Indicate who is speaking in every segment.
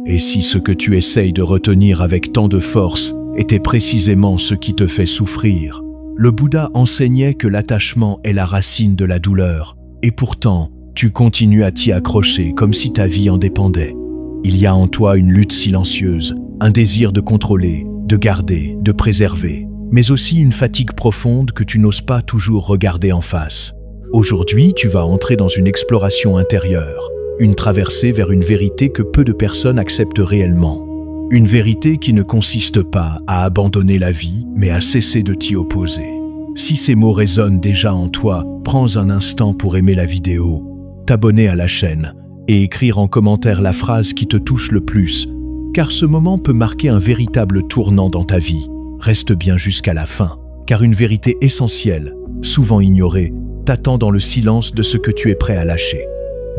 Speaker 1: Et si ce que tu essayes de retenir avec tant de force était précisément ce qui te fait souffrir? Le Bouddha enseignait que l'attachement est la racine de la douleur, et pourtant, tu continues à t'y accrocher comme si ta vie en dépendait. Il y a en toi une lutte silencieuse, un désir de contrôler, de garder, de préserver, mais aussi une fatigue profonde que tu n'oses pas toujours regarder en face. Aujourd'hui, tu vas entrer dans une exploration intérieure, une traversée vers une vérité que peu de personnes acceptent réellement. Une vérité qui ne consiste pas à abandonner la vie, mais à cesser de t'y opposer. Si ces mots résonnent déjà en toi, prends un instant pour aimer la vidéo, t'abonner à la chaîne et écrire en commentaire la phrase qui te touche le plus, car ce moment peut marquer un véritable tournant dans ta vie. Reste bien jusqu'à la fin, car une vérité essentielle, souvent ignorée, t'attend dans le silence de ce que tu es prêt à lâcher.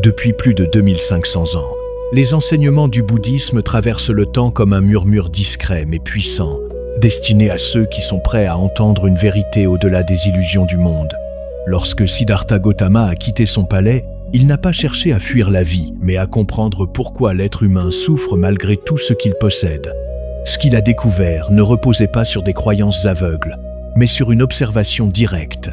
Speaker 1: Depuis plus de 2500 ans, les enseignements du bouddhisme traversent le temps comme un murmure discret mais puissant, destiné à ceux qui sont prêts à entendre une vérité au-delà des illusions du monde. Lorsque Siddhartha Gautama a quitté son palais, il n'a pas cherché à fuir la vie, mais à comprendre pourquoi l'être humain souffre malgré tout ce qu'il possède. Ce qu'il a découvert ne reposait pas sur des croyances aveugles, mais sur une observation directe.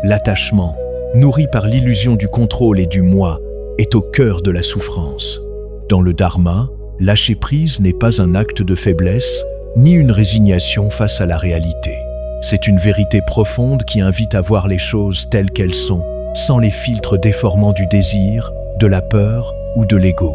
Speaker 1: L'attachement, nourri par l'illusion du contrôle et du moi, est au cœur de la souffrance. Dans le Dharma, lâcher prise n'est pas un acte de faiblesse, ni une résignation face à la réalité. C'est une vérité profonde qui invite à voir les choses telles qu'elles sont, sans les filtres déformants du désir, de la peur ou de l'ego.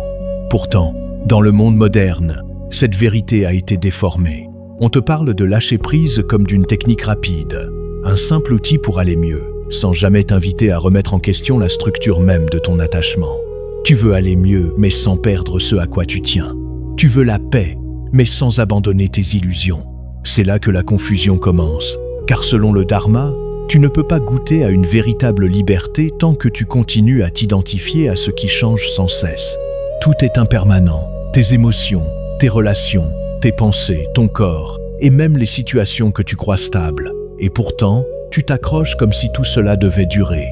Speaker 1: Pourtant, dans le monde moderne, cette vérité a été déformée. On te parle de lâcher prise comme d'une technique rapide, un simple outil pour aller mieux, sans jamais t'inviter à remettre en question la structure même de ton attachement. Tu veux aller mieux, mais sans perdre ce à quoi tu tiens. Tu veux la paix, mais sans abandonner tes illusions. C'est là que la confusion commence, car selon le Dharma, tu ne peux pas goûter à une véritable liberté tant que tu continues à t'identifier à ce qui change sans cesse. Tout est impermanent, tes émotions, tes relations, tes pensées, ton corps, et même les situations que tu crois stables. Et pourtant, tu t'accroches comme si tout cela devait durer.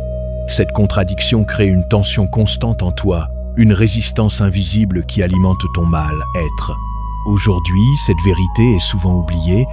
Speaker 1: Cette contradiction crée une tension constante en toi, une résistance invisible qui alimente ton mal-être. Aujourd'hui, cette vérité est souvent oubliée,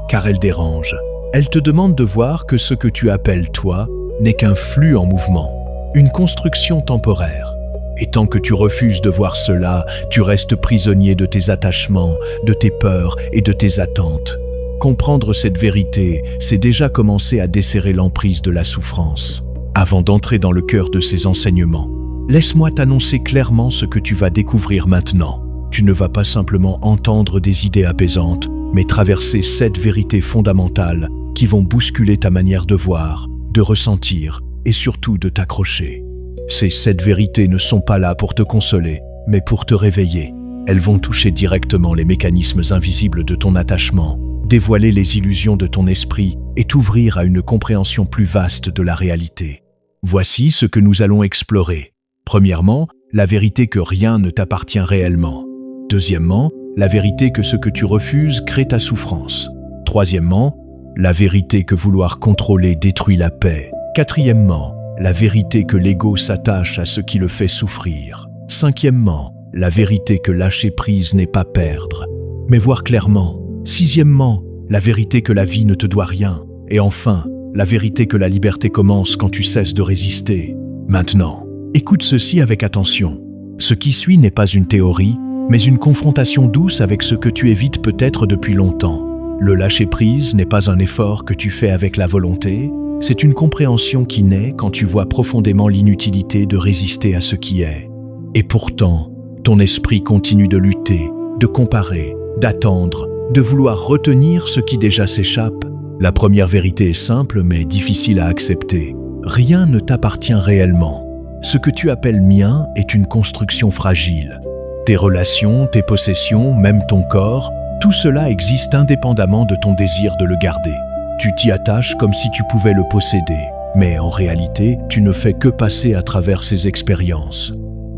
Speaker 1: car elle dérange. Elle te demande de voir que ce que tu appelles toi n'est qu'un flux en mouvement, une construction temporaire. Et tant que tu refuses de voir cela, tu restes prisonnier de tes attachements, de tes peurs et de tes attentes. Comprendre cette vérité, c'est déjà commencer à desserrer l'emprise de la souffrance. Avant d'entrer dans le cœur de ces enseignements, laisse-moi t'annoncer clairement ce que tu vas découvrir maintenant. Tu ne vas pas simplement entendre des idées apaisantes, mais traverser 7 vérités fondamentales qui vont bousculer ta manière de voir, de ressentir et surtout de t'accrocher. Ces 7 vérités ne sont pas là pour te consoler, mais pour te réveiller. Elles vont toucher directement les mécanismes invisibles de ton attachement, dévoiler les illusions de ton esprit et t'ouvrir à une compréhension plus vaste de la réalité. Voici ce que nous allons explorer. Premièrement, la vérité que rien ne t'appartient réellement. Deuxièmement, la vérité que ce que tu refuses crée ta souffrance. Troisièmement, la vérité que vouloir contrôler détruit la paix. Quatrièmement, la vérité que l'ego s'attache à ce qui le fait souffrir. Cinquièmement, la vérité que lâcher prise n'est pas perdre, mais voir clairement. Sixièmement, la vérité que la vie ne te doit rien. Et enfin, la vérité que la liberté commence quand tu cesses de résister. Maintenant, écoute ceci avec attention. Ce qui suit n'est pas une théorie, mais une confrontation douce avec ce que tu évites peut-être depuis longtemps. Le lâcher-prise n'est pas un effort que tu fais avec la volonté, c'est une compréhension qui naît quand tu vois profondément l'inutilité de résister à ce qui est. Et pourtant, ton esprit continue de lutter, de comparer, d'attendre, de vouloir retenir ce qui déjà s'échappe. La première vérité est simple mais difficile à accepter. Rien ne t'appartient réellement. Ce que tu appelles mien est une construction fragile. Tes relations, tes possessions, même ton corps, tout cela existe indépendamment de ton désir de le garder. Tu t'y attaches comme si tu pouvais le posséder, mais en réalité, tu ne fais que passer à travers ces expériences.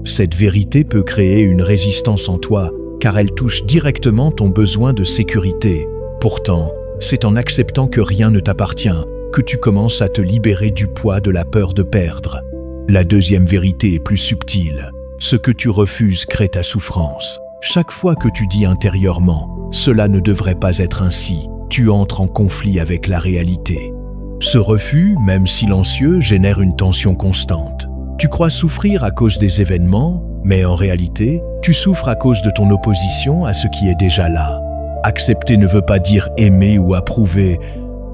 Speaker 1: Cette vérité peut créer une résistance en toi, car elle touche directement ton besoin de sécurité. Pourtant, c'est en acceptant que rien ne t'appartient que tu commences à te libérer du poids de la peur de perdre. La deuxième vérité est plus subtile. Ce que tu refuses crée ta souffrance. Chaque fois que tu dis intérieurement « cela ne devrait pas être ainsi », tu entres en conflit avec la réalité. Ce refus, même silencieux, génère une tension constante. Tu crois souffrir à cause des événements, mais en réalité, tu souffres à cause de ton opposition à ce qui est déjà là. Accepter ne veut pas dire aimer ou approuver,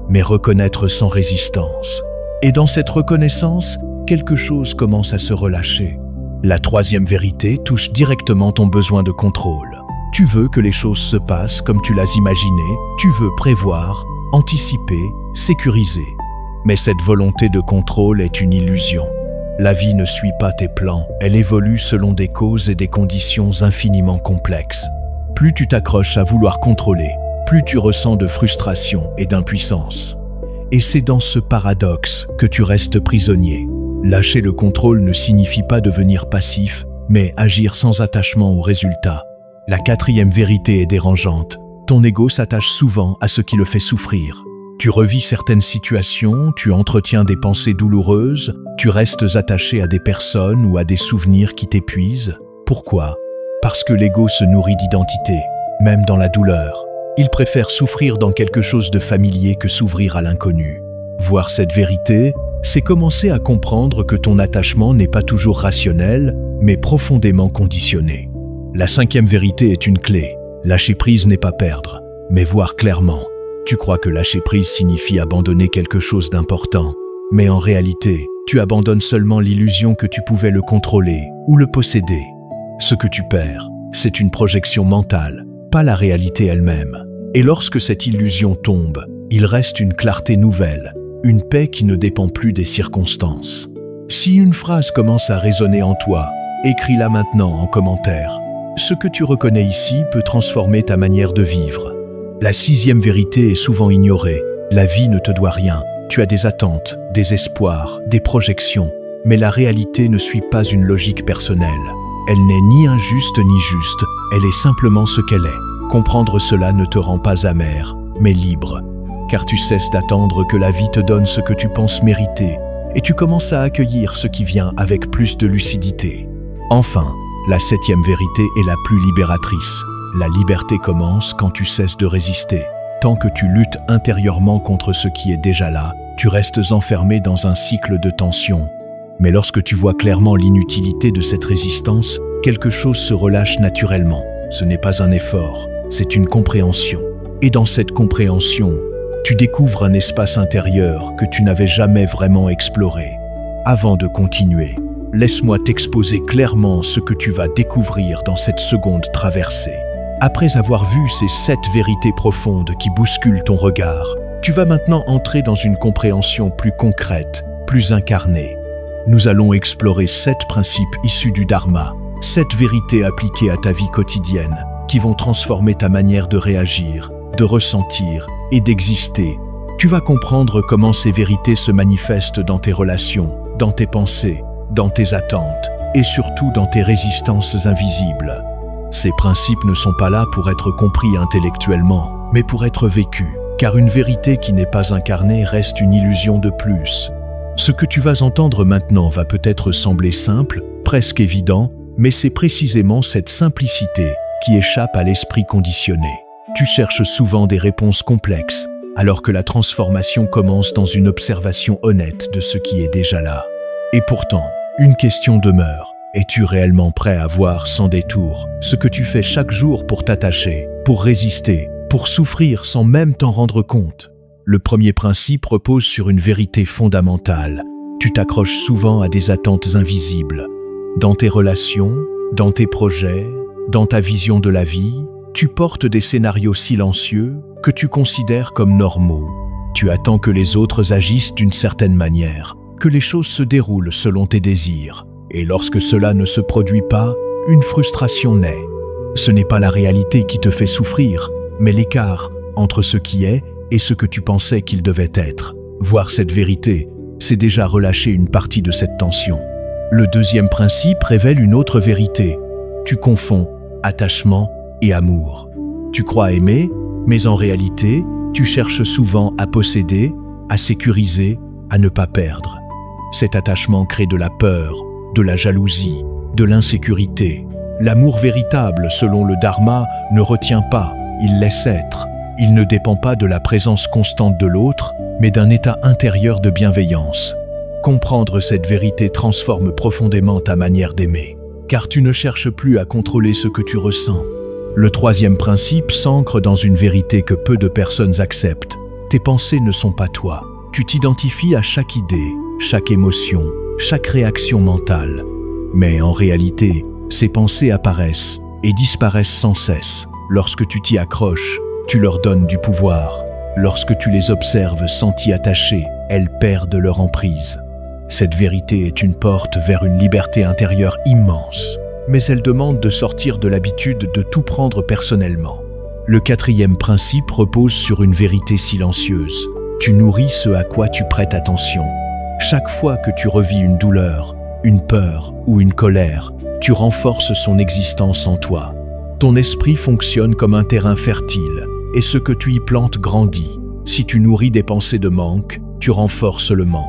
Speaker 1: mais reconnaître sans résistance. Et dans cette reconnaissance, quelque chose commence à se relâcher. La troisième vérité touche directement ton besoin de contrôle. Tu veux que les choses se passent comme tu l'as imaginé, tu veux prévoir, anticiper, sécuriser. Mais cette volonté de contrôle est une illusion. La vie ne suit pas tes plans, elle évolue selon des causes et des conditions infiniment complexes. Plus tu t'accroches à vouloir contrôler, plus tu ressens de frustration et d'impuissance. Et c'est dans ce paradoxe que tu restes prisonnier. Lâcher le contrôle ne signifie pas devenir passif, mais agir sans attachement aux résultats. La quatrième vérité est dérangeante. Ton ego s'attache souvent à ce qui le fait souffrir. Tu revis certaines situations, tu entretiens des pensées douloureuses, tu restes attaché à des personnes ou à des souvenirs qui t'épuisent. Pourquoi ? Parce que l'ego se nourrit d'identité, même dans la douleur. Il préfère souffrir dans quelque chose de familier que s'ouvrir à l'inconnu. Voir cette vérité, c'est commencer à comprendre que ton attachement n'est pas toujours rationnel, mais profondément conditionné. La cinquième vérité est une clé. Lâcher prise n'est pas perdre, mais voir clairement. Tu crois que lâcher prise signifie abandonner quelque chose d'important, mais en réalité, tu abandonnes seulement l'illusion que tu pouvais le contrôler ou le posséder. Ce que tu perds, c'est une projection mentale, pas la réalité elle-même. Et lorsque cette illusion tombe, il reste une clarté nouvelle, une paix qui ne dépend plus des circonstances. Si une phrase commence à résonner en toi, écris-la maintenant en commentaire. Ce que tu reconnais ici peut transformer ta manière de vivre. La sixième vérité est souvent ignorée. La vie ne te doit rien. Tu as des attentes, des espoirs, des projections. Mais la réalité ne suit pas une logique personnelle. Elle n'est ni injuste ni juste. Elle est simplement ce qu'elle est. Comprendre cela ne te rend pas amer, mais libre. Car tu cesses d'attendre que la vie te donne ce que tu penses mériter. Et tu commences à accueillir ce qui vient avec plus de lucidité. Enfin, la septième vérité est la plus libératrice. La liberté commence quand tu cesses de résister. Tant que tu luttes intérieurement contre ce qui est déjà là, tu restes enfermé dans un cycle de tension. Mais lorsque tu vois clairement l'inutilité de cette résistance, quelque chose se relâche naturellement. Ce n'est pas un effort, c'est une compréhension. Et dans cette compréhension, tu découvres un espace intérieur que tu n'avais jamais vraiment exploré. Avant de continuer, laisse-moi t'exposer clairement ce que tu vas découvrir dans cette seconde traversée. Après avoir vu ces 7 vérités profondes qui bousculent ton regard, tu vas maintenant entrer dans une compréhension plus concrète, plus incarnée. Nous allons explorer 7 principes issus du Dharma, 7 vérités appliquées à ta vie quotidienne, qui vont transformer ta manière de réagir, de ressentir et d'exister. Tu vas comprendre comment ces vérités se manifestent dans tes relations, dans tes pensées, dans tes attentes et surtout dans tes résistances invisibles. Ces principes ne sont pas là pour être compris intellectuellement, mais pour être vécus, car une vérité qui n'est pas incarnée reste une illusion de plus. Ce que tu vas entendre maintenant va peut-être sembler simple, presque évident, mais c'est précisément cette simplicité qui échappe à l'esprit conditionné. Tu cherches souvent des réponses complexes, alors que la transformation commence dans une observation honnête de ce qui est déjà là. Et pourtant, une question demeure. Es-tu réellement prêt à voir sans détour ce que tu fais chaque jour pour t'attacher, pour résister, pour souffrir sans même t'en rendre compte ? Le premier principe repose sur une vérité fondamentale. Tu t'accroches souvent à des attentes invisibles. Dans tes relations, dans tes projets, dans ta vision de la vie, tu portes des scénarios silencieux que tu considères comme normaux. Tu attends que les autres agissent d'une certaine manière, que les choses se déroulent selon tes désirs. Et lorsque cela ne se produit pas, une frustration naît. Ce n'est pas la réalité qui te fait souffrir, mais l'écart entre ce qui est et ce que tu pensais qu'il devait être. Voir cette vérité, c'est déjà relâcher une partie de cette tension. Le deuxième principe révèle une autre vérité. Tu confonds attachement et amour. Tu crois aimer, mais en réalité, tu cherches souvent à posséder, à sécuriser, à ne pas perdre. Cet attachement crée de la peur, de la jalousie, de l'insécurité. L'amour véritable, selon le Dharma, ne retient pas, il laisse être. Il ne dépend pas de la présence constante de l'autre, mais d'un état intérieur de bienveillance. Comprendre cette vérité transforme profondément ta manière d'aimer, car tu ne cherches plus à contrôler ce que tu ressens. Le troisième principe s'ancre dans une vérité que peu de personnes acceptent. Tes pensées ne sont pas toi. Tu t'identifies à chaque idée, chaque émotion, chaque réaction mentale. Mais en réalité, ces pensées apparaissent et disparaissent sans cesse. Lorsque tu t'y accroches, tu leur donnes du pouvoir. Lorsque tu les observes sans t'y attacher, elles perdent leur emprise. Cette vérité est une porte vers une liberté intérieure immense, mais elle demande de sortir de l'habitude de tout prendre personnellement. Le quatrième principe repose sur une vérité silencieuse. Tu nourris ce à quoi tu prêtes attention. Chaque fois que tu revis une douleur, une peur ou une colère, tu renforces son existence en toi. Ton esprit fonctionne comme un terrain fertile, et ce que tu y plantes grandit. Si tu nourris des pensées de manque, tu renforces le manque.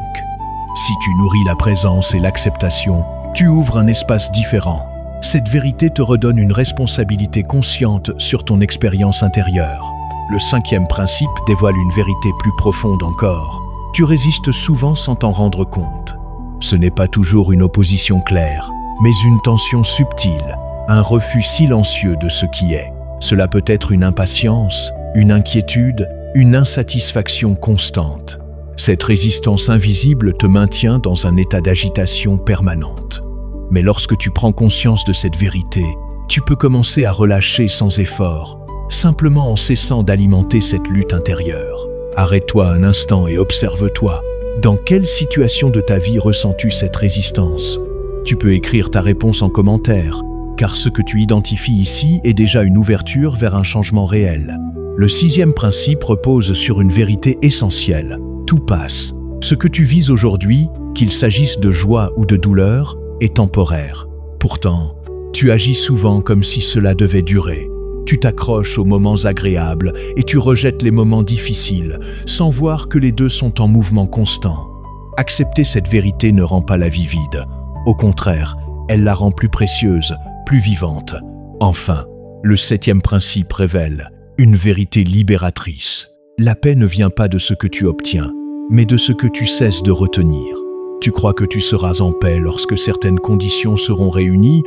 Speaker 1: Si tu nourris la présence et l'acceptation, tu ouvres un espace différent. Cette vérité te redonne une responsabilité consciente sur ton expérience intérieure. Le cinquième principe dévoile une vérité plus profonde encore. Tu résistes souvent sans t'en rendre compte. Ce n'est pas toujours une opposition claire, mais une tension subtile, un refus silencieux de ce qui est. Cela peut être une impatience, une inquiétude, une insatisfaction constante. Cette résistance invisible te maintient dans un état d'agitation permanente. Mais lorsque tu prends conscience de cette vérité, tu peux commencer à relâcher sans effort, simplement en cessant d'alimenter cette lutte intérieure. Arrête-toi un instant et observe-toi. Dans quelle situation de ta vie ressens-tu cette résistance? Tu peux écrire ta réponse en commentaire, car ce que tu identifies ici est déjà une ouverture vers un changement réel. Le sixième principe repose sur une vérité essentielle. Tout passe. Ce que tu vis aujourd'hui, qu'il s'agisse de joie ou de douleur, est temporaire. Pourtant, tu agis souvent comme si cela devait durer. Tu t'accroches aux moments agréables et tu rejettes les moments difficiles, sans voir que les deux sont en mouvement constant. Accepter cette vérité ne rend pas la vie vide. Au contraire, elle la rend plus précieuse, plus vivante. Enfin, le septième principe révèle une vérité libératrice. La paix ne vient pas de ce que tu obtiens, mais de ce que tu cesses de retenir. Tu crois que tu seras en paix lorsque certaines conditions seront réunies,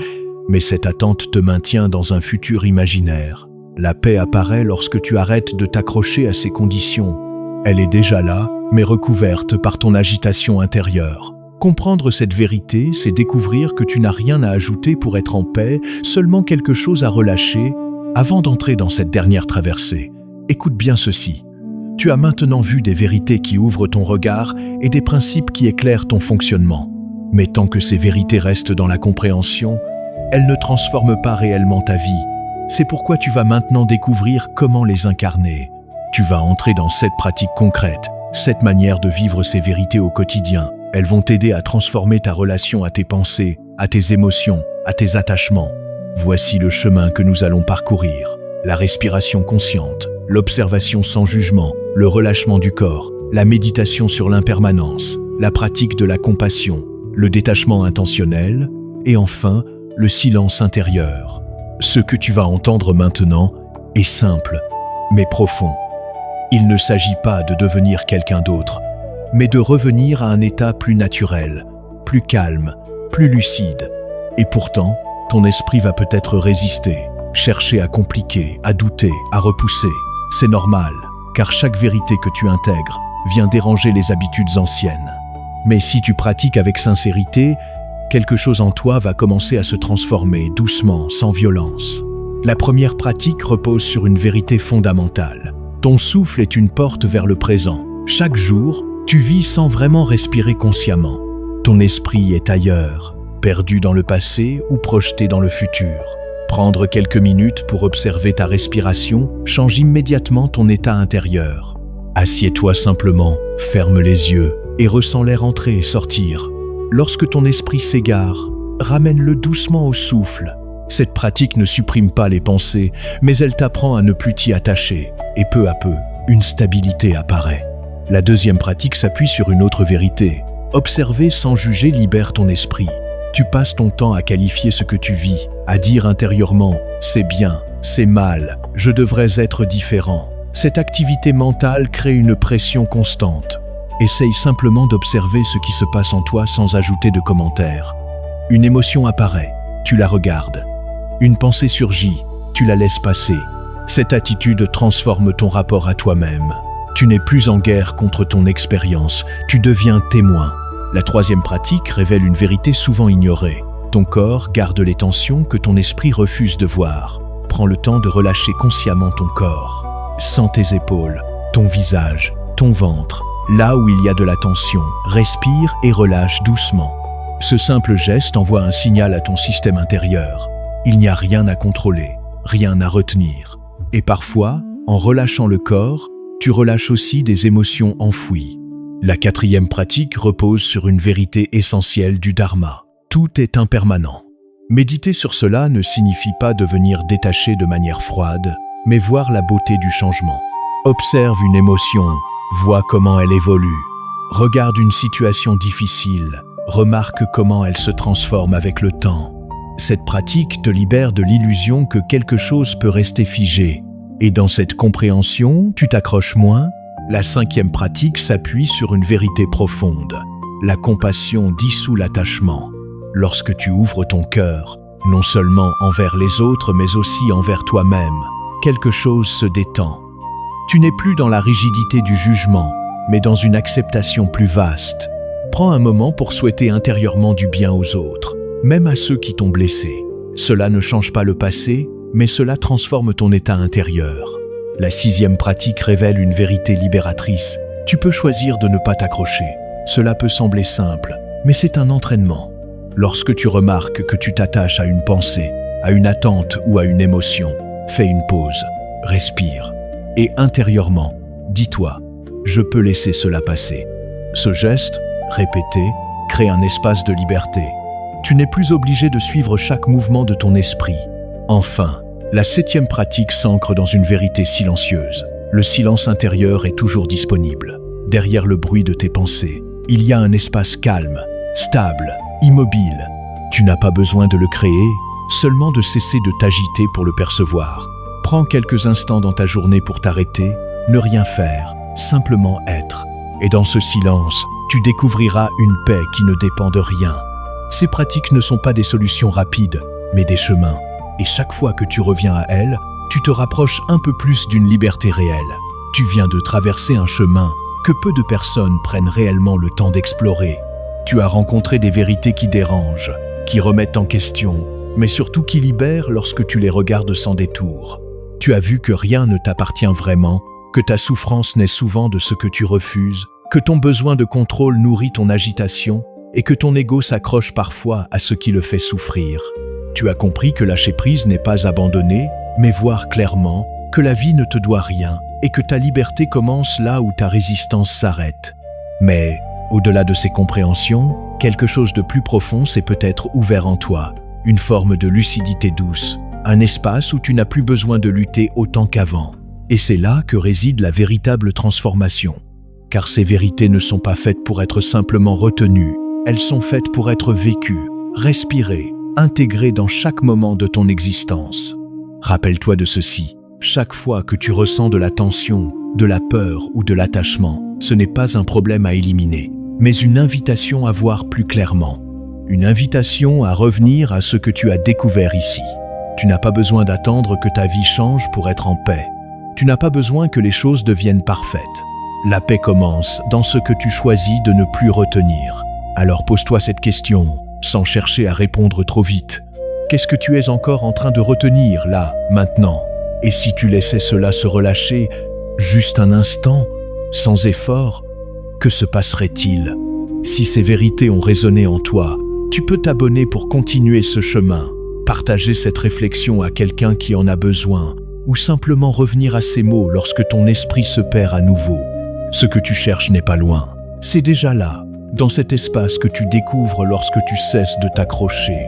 Speaker 1: mais cette attente te maintient dans un futur imaginaire. La paix apparaît lorsque tu arrêtes de t'accrocher à ces conditions. Elle est déjà là, mais recouverte par ton agitation intérieure. Comprendre cette vérité, c'est découvrir que tu n'as rien à ajouter pour être en paix, seulement quelque chose à relâcher. Avant d'entrer dans cette dernière traversée, écoute bien ceci. Tu as maintenant vu des vérités qui ouvrent ton regard et des principes qui éclairent ton fonctionnement. Mais tant que ces vérités restent dans la compréhension, elles ne transforment pas réellement ta vie. C'est pourquoi tu vas maintenant découvrir comment les incarner. Tu vas entrer dans cette pratique concrète, cette manière de vivre ces vérités au quotidien. Elles vont t'aider à transformer ta relation à tes pensées, à tes émotions, à tes attachements. Voici le chemin que nous allons parcourir. La respiration consciente, l'observation sans jugement, le relâchement du corps, la méditation sur l'impermanence, la pratique de la compassion, le détachement intentionnel et enfin, le silence intérieur. Ce que tu vas entendre maintenant est simple, mais profond. Il ne s'agit pas de devenir quelqu'un d'autre, mais de revenir à un état plus naturel, plus calme, plus lucide. Et pourtant, ton esprit va peut-être résister, chercher à compliquer, à douter, à repousser. C'est normal, car chaque vérité que tu intègres vient déranger les habitudes anciennes. Mais si tu pratiques avec sincérité, quelque chose en toi va commencer à se transformer doucement, sans violence. La première pratique repose sur une vérité fondamentale. Ton souffle est une porte vers le présent. Chaque jour, tu vis sans vraiment respirer consciemment. Ton esprit est ailleurs, perdu dans le passé ou projeté dans le futur. Prendre quelques minutes pour observer ta respiration change immédiatement ton état intérieur. Assieds-toi simplement, ferme les yeux et ressens l'air entrer et sortir. Lorsque ton esprit s'égare, ramène-le doucement au souffle. Cette pratique ne supprime pas les pensées, mais elle t'apprend à ne plus t'y attacher. Et peu à peu, une stabilité apparaît. La deuxième pratique s'appuie sur une autre vérité. Observer sans juger libère ton esprit. Tu passes ton temps à qualifier ce que tu vis, à dire intérieurement « c'est bien »,« c'est mal »,« je devrais être différent ». Cette activité mentale crée une pression constante. Essaye simplement d'observer ce qui se passe en toi sans ajouter de commentaires. Une émotion apparaît, tu la regardes. Une pensée surgit, tu la laisses passer. Cette attitude transforme ton rapport à toi-même. Tu n'es plus en guerre contre ton expérience, tu deviens témoin. La troisième pratique révèle une vérité souvent ignorée. Ton corps garde les tensions que ton esprit refuse de voir. Prends le temps de relâcher consciemment ton corps. Sens tes épaules, ton visage, ton ventre. Là où il y a de la tension, respire et relâche doucement. Ce simple geste envoie un signal à ton système intérieur. Il n'y a rien à contrôler, rien à retenir. Et parfois, en relâchant le corps, tu relâches aussi des émotions enfouies. La quatrième pratique repose sur une vérité essentielle du Dharma. Tout est impermanent. Méditer sur cela ne signifie pas devenir détaché de manière froide, mais voir la beauté du changement. Observe une émotion, vois comment elle évolue. Regarde une situation difficile, remarque comment elle se transforme avec le temps. Cette pratique te libère de l'illusion que quelque chose peut rester figé. Et dans cette compréhension, tu t'accroches moins. La cinquième pratique s'appuie sur une vérité profonde. La compassion dissout l'attachement. Lorsque tu ouvres ton cœur, non seulement envers les autres, mais aussi envers toi-même, quelque chose se détend. Tu n'es plus dans la rigidité du jugement, mais dans une acceptation plus vaste. Prends un moment pour souhaiter intérieurement du bien aux autres, même à ceux qui t'ont blessé. Cela ne change pas le passé, mais cela transforme ton état intérieur. La sixième pratique révèle une vérité libératrice. Tu peux choisir de ne pas t'accrocher. Cela peut sembler simple, mais c'est un entraînement. Lorsque tu remarques que tu t'attaches à une pensée, à une attente ou à une émotion, fais une pause, respire. Et intérieurement, dis-toi, je peux laisser cela passer. Ce geste, répété, crée un espace de liberté. Tu n'es plus obligé de suivre chaque mouvement de ton esprit. Enfin, la septième pratique s'ancre dans une vérité silencieuse. Le silence intérieur est toujours disponible. Derrière le bruit de tes pensées, il y a un espace calme, stable, immobile. Tu n'as pas besoin de le créer, seulement de cesser de t'agiter pour le percevoir. Prends quelques instants dans ta journée pour t'arrêter, ne rien faire, simplement être. Et dans ce silence, tu découvriras une paix qui ne dépend de rien. Ces pratiques ne sont pas des solutions rapides, mais des chemins. Et chaque fois que tu reviens à elles, tu te rapproches un peu plus d'une liberté réelle. Tu viens de traverser un chemin que peu de personnes prennent réellement le temps d'explorer. Tu as rencontré des vérités qui dérangent, qui remettent en question, mais surtout qui libèrent lorsque tu les regardes sans détour. Tu as vu que rien ne t'appartient vraiment, que ta souffrance naît souvent de ce que tu refuses, que ton besoin de contrôle nourrit ton agitation et que ton ego s'accroche parfois à ce qui le fait souffrir. Tu as compris que lâcher prise n'est pas abandonner, mais voir clairement que la vie ne te doit rien et que ta liberté commence là où ta résistance s'arrête. Mais, au-delà de ces compréhensions, quelque chose de plus profond s'est peut-être ouvert en toi, une forme de lucidité douce, un espace où tu n'as plus besoin de lutter autant qu'avant. Et c'est là que réside la véritable transformation. Car ces vérités ne sont pas faites pour être simplement retenues, elles sont faites pour être vécues, respirées, intégrées dans chaque moment de ton existence. Rappelle-toi de ceci, chaque fois que tu ressens de la tension, de la peur ou de l'attachement, ce n'est pas un problème à éliminer, mais une invitation à voir plus clairement. Une invitation à revenir à ce que tu as découvert ici. Tu n'as pas besoin d'attendre que ta vie change pour être en paix. Tu n'as pas besoin que les choses deviennent parfaites. La paix commence dans ce que tu choisis de ne plus retenir. Alors pose-toi cette question, sans chercher à répondre trop vite. Qu'est-ce que tu es encore en train de retenir là, maintenant? Et si tu laissais cela se relâcher, juste un instant, sans effort, que se passerait-il? Si ces vérités ont résonné en toi, tu peux t'abonner pour continuer ce chemin, partager cette réflexion à quelqu'un qui en a besoin, ou simplement revenir à ces mots lorsque ton esprit se perd à nouveau. Ce que tu cherches n'est pas loin, c'est déjà là, dans cet espace que tu découvres lorsque tu cesses de t'accrocher.